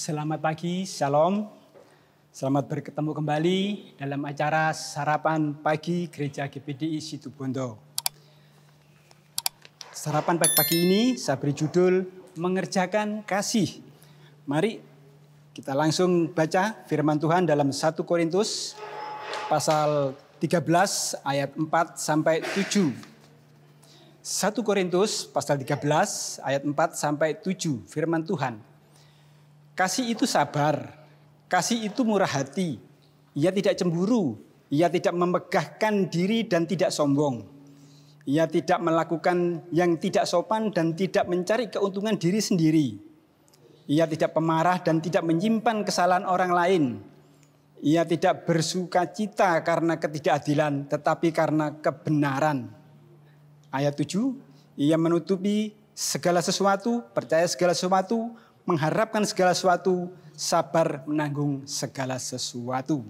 Selamat pagi, Shalom. Selamat bertemu kembali dalam acara Sarapan Pagi Gereja GPDI Situbondo. Sarapan pagi ini saya beri judul Mengerjakan Kasih. Mari kita langsung baca firman Tuhan dalam 1 Korintus pasal 13 ayat 4 sampai 7. 1 Korintus pasal 13 ayat 4 sampai 7 firman Tuhan. Kasih itu sabar, kasih itu murah hati, ia tidak cemburu, ia tidak memegahkan diri dan tidak sombong. Ia tidak melakukan yang tidak sopan dan tidak mencari keuntungan diri sendiri. Ia tidak pemarah dan tidak menyimpan kesalahan orang lain. Ia tidak bersuka cita karena ketidakadilan, tetapi karena kebenaran. Ayat 7, ia menutupi segala sesuatu, percaya segala sesuatu, mengharapkan segala sesuatu, sabar menanggung segala sesuatu.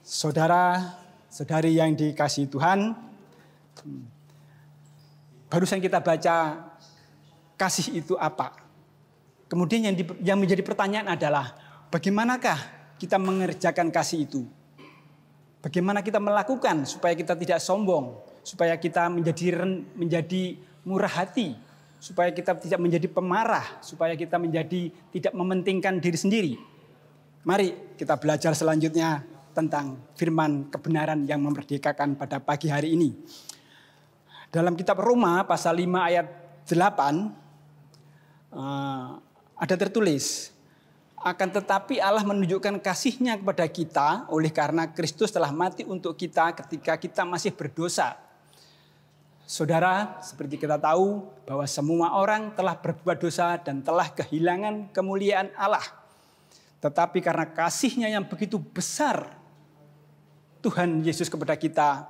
Saudara-saudari yang dikasihi Tuhan, barusan kita baca kasih itu apa? Kemudian yang menjadi pertanyaan adalah bagaimanakah kita mengerjakan kasih itu? Bagaimana kita melakukan supaya kita tidak sombong, supaya kita menjadi murah hati, supaya kita tidak menjadi pemarah, supaya kita tidak mementingkan diri sendiri. Mari kita belajar selanjutnya tentang firman kebenaran yang memerdekakan pada pagi hari ini. Dalam kitab Roma pasal 5 ayat 8 ada tertulis, akan tetapi Allah menunjukkan kasih-Nya kepada kita oleh karena Kristus telah mati untuk kita ketika kita masih berdosa. Saudara, seperti kita tahu bahwa semua orang telah berbuat dosa dan telah kehilangan kemuliaan Allah. Tetapi karena kasih-Nya yang begitu besar Tuhan Yesus kepada kita,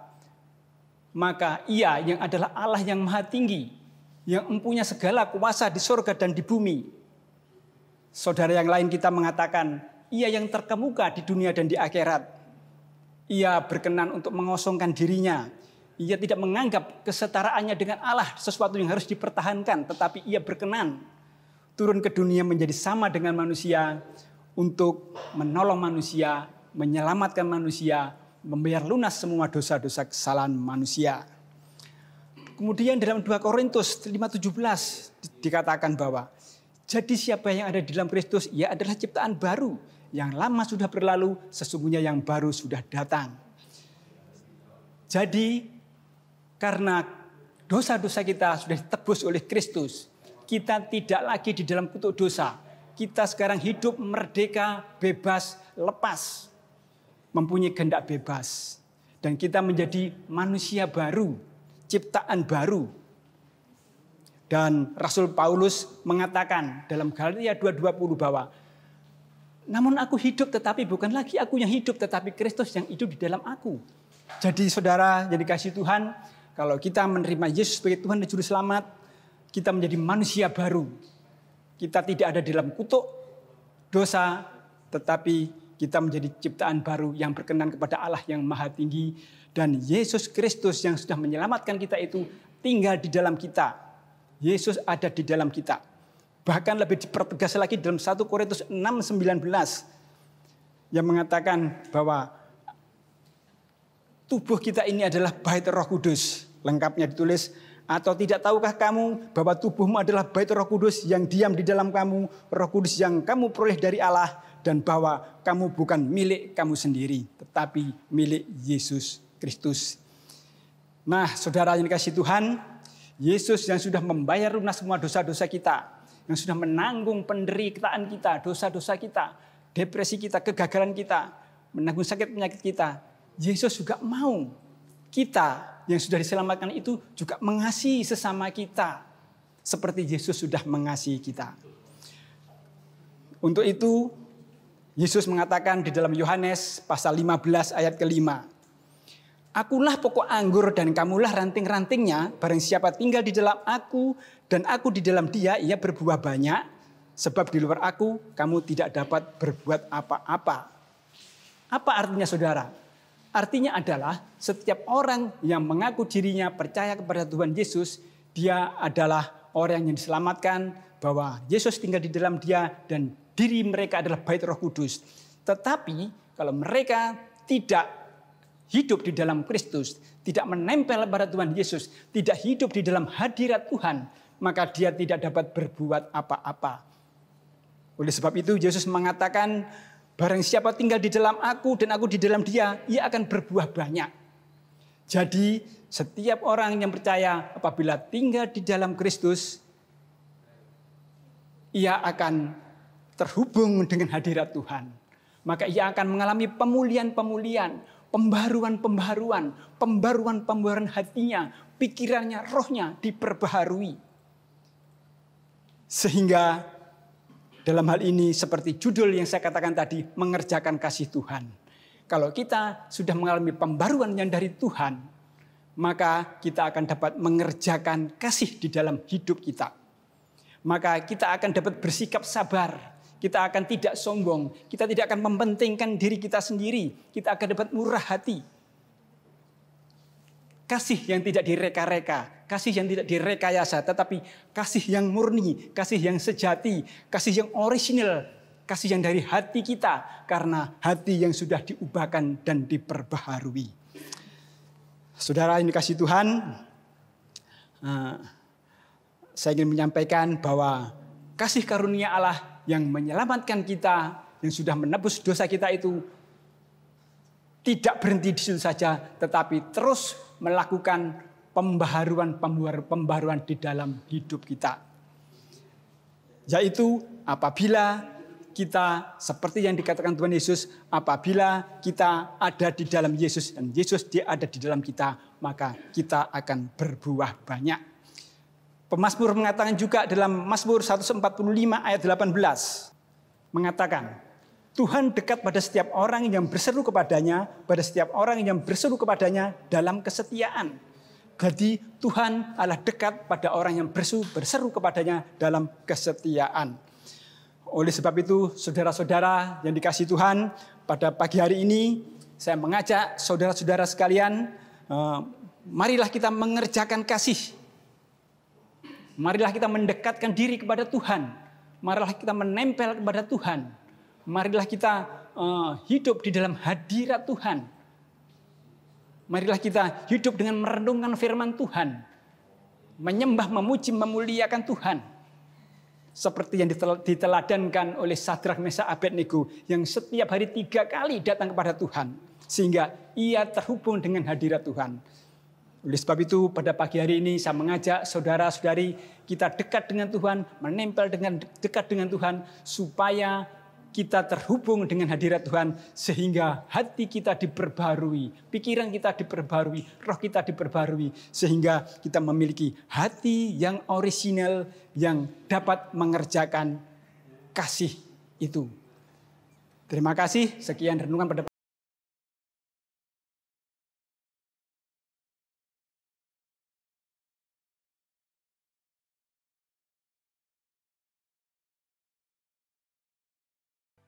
maka Ia yang adalah Allah yang maha tinggi, yang mempunyai segala kuasa di surga dan di bumi. Saudara yang lain kita mengatakan, Ia yang terkemuka di dunia dan di akhirat. Ia berkenan untuk mengosongkan dirinya. Ia tidak menganggap kesetaraannya dengan Allah sesuatu yang harus dipertahankan, tetapi Ia berkenan turun ke dunia menjadi sama dengan manusia untuk menolong manusia, menyelamatkan manusia, membayar lunas semua dosa-dosa kesalahan manusia. Kemudian dalam 2 Korintus 5:17 dikatakan bahwa jadi siapa yang ada di dalam Kristus, ia adalah ciptaan baru, yang lama sudah berlalu, sesungguhnya yang baru sudah datang. Jadi karena dosa-dosa kita sudah ditebus oleh Kristus, kita tidak lagi di dalam kutuk dosa. Kita sekarang hidup merdeka, bebas, lepas, mempunyai kehendak bebas. Dan kita menjadi manusia baru, ciptaan baru. Dan Rasul Paulus mengatakan dalam Galatia 2:20 bahwa namun aku hidup tetapi bukan lagi aku yang hidup, tetapi Kristus yang hidup di dalam aku. Jadi saudara yang dikasihi Tuhan, kalau kita menerima Yesus sebagai Tuhan dan Juru Selamat, kita menjadi manusia baru. Kita tidak ada di dalam kutuk dosa, tetapi kita menjadi ciptaan baru yang berkenan kepada Allah yang maha tinggi. Dan Yesus Kristus yang sudah menyelamatkan kita itu tinggal di dalam kita. Yesus ada di dalam kita. Bahkan lebih dipertegas lagi dalam 1 Korintus 6:19 yang mengatakan bahwa tubuh kita ini adalah bait Roh Kudus. Lengkapnya ditulis, atau tidak tahukah kamu bahwa tubuhmu adalah bait Roh Kudus yang diam di dalam kamu, Roh Kudus yang kamu peroleh dari Allah, dan bahwa kamu bukan milik kamu sendiri, tetapi milik Yesus Kristus. Nah, saudara yang dikasihi Tuhan, Yesus yang sudah membayar lunas semua dosa-dosa kita, yang sudah menanggung penderitaan kita, dosa-dosa kita, depresi kita, kegagalan kita, menanggung sakit penyakit kita. Yesus juga mau kita yang sudah diselamatkan itu juga mengasihi sesama kita. Seperti Yesus sudah mengasihi kita. Untuk itu, Yesus mengatakan di dalam Yohanes pasal 15 ayat ke-5. Akulah pokok anggur dan kamulah ranting-rantingnya. Barang siapa tinggal di dalam aku dan aku di dalam dia, ia berbuah banyak. Sebab di luar aku, kamu tidak dapat berbuat apa-apa. Apa artinya saudara? Artinya adalah setiap orang yang mengaku dirinya percaya kepada Tuhan Yesus, dia adalah orang yang diselamatkan, bahwa Yesus tinggal di dalam dia dan diri mereka adalah bait Roh Kudus. Tetapi kalau mereka tidak hidup di dalam Kristus, tidak menempel pada Tuhan Yesus, tidak hidup di dalam hadirat Tuhan, maka dia tidak dapat berbuat apa-apa. Oleh sebab itu Yesus mengatakan, barang siapa tinggal di dalam aku dan aku di dalam dia, ia akan berbuah banyak. Jadi setiap orang yang percaya apabila tinggal di dalam Kristus, ia akan terhubung dengan hadirat Tuhan. Maka ia akan mengalami pemulihan-pemulihan, pembaruan hatinya, pikirannya, rohnya diperbaharui. Sehingga dalam hal ini seperti judul yang saya katakan tadi, mengerjakan kasih Tuhan. Kalau kita sudah mengalami pembaruan yang dari Tuhan, maka kita akan dapat mengerjakan kasih di dalam hidup kita. Maka kita akan dapat bersikap sabar. Kita akan tidak sombong. Kita tidak akan mementingkan diri kita sendiri. Kita akan dapat murah hati. Kasih yang tidak direka-reka. Kasih yang tidak direkayasa. Tetapi kasih yang murni. Kasih yang sejati. Kasih yang orisinal. Kasih yang dari hati kita. Karena hati yang sudah diubahkan dan diperbaharui. Saudara yang dikasihi Tuhan. Saya ingin menyampaikan bahwa kasih karunia Allah yang menyelamatkan kita, yang sudah menebus dosa kita itu tidak berhenti di situ saja, tetapi terus melakukan pembaharuan di dalam hidup kita. Yaitu apabila kita seperti yang dikatakan Tuhan Yesus, apabila kita ada di dalam Yesus dan Yesus dia ada di dalam kita, maka kita akan berbuah banyak. Pemazmur mengatakan juga dalam Mazmur 145 ayat 18. Mengatakan, Tuhan dekat pada setiap orang yang berseru kepadanya, pada setiap orang yang berseru kepadanya dalam kesetiaan. Jadi Tuhan Allah dekat pada orang yang berseru kepadanya dalam kesetiaan. Oleh sebab itu, saudara-saudara yang dikasihi Tuhan, pada pagi hari ini saya mengajak saudara-saudara sekalian, marilah kita mengerjakan kasih. Marilah kita mendekatkan diri kepada Tuhan. Marilah kita menempel kepada Tuhan. Marilah kita hidup di dalam hadirat Tuhan. Marilah kita hidup dengan merenungkan firman Tuhan. Menyembah, memuji, memuliakan Tuhan. Seperti yang diteladankan oleh Sadrak, Mesak, Abednego. Yang setiap hari 3 kali datang kepada Tuhan. Sehingga ia terhubung dengan hadirat Tuhan. Oleh sebab itu pada pagi hari ini saya mengajak saudara-saudari kita dekat dengan Tuhan, menempel dekat dengan Tuhan supaya kita terhubung dengan hadirat Tuhan sehingga hati kita diperbarui, pikiran kita diperbarui, roh kita diperbarui sehingga kita memiliki hati yang orisinal yang dapat mengerjakan kasih itu. Terima kasih, sekian renungan pada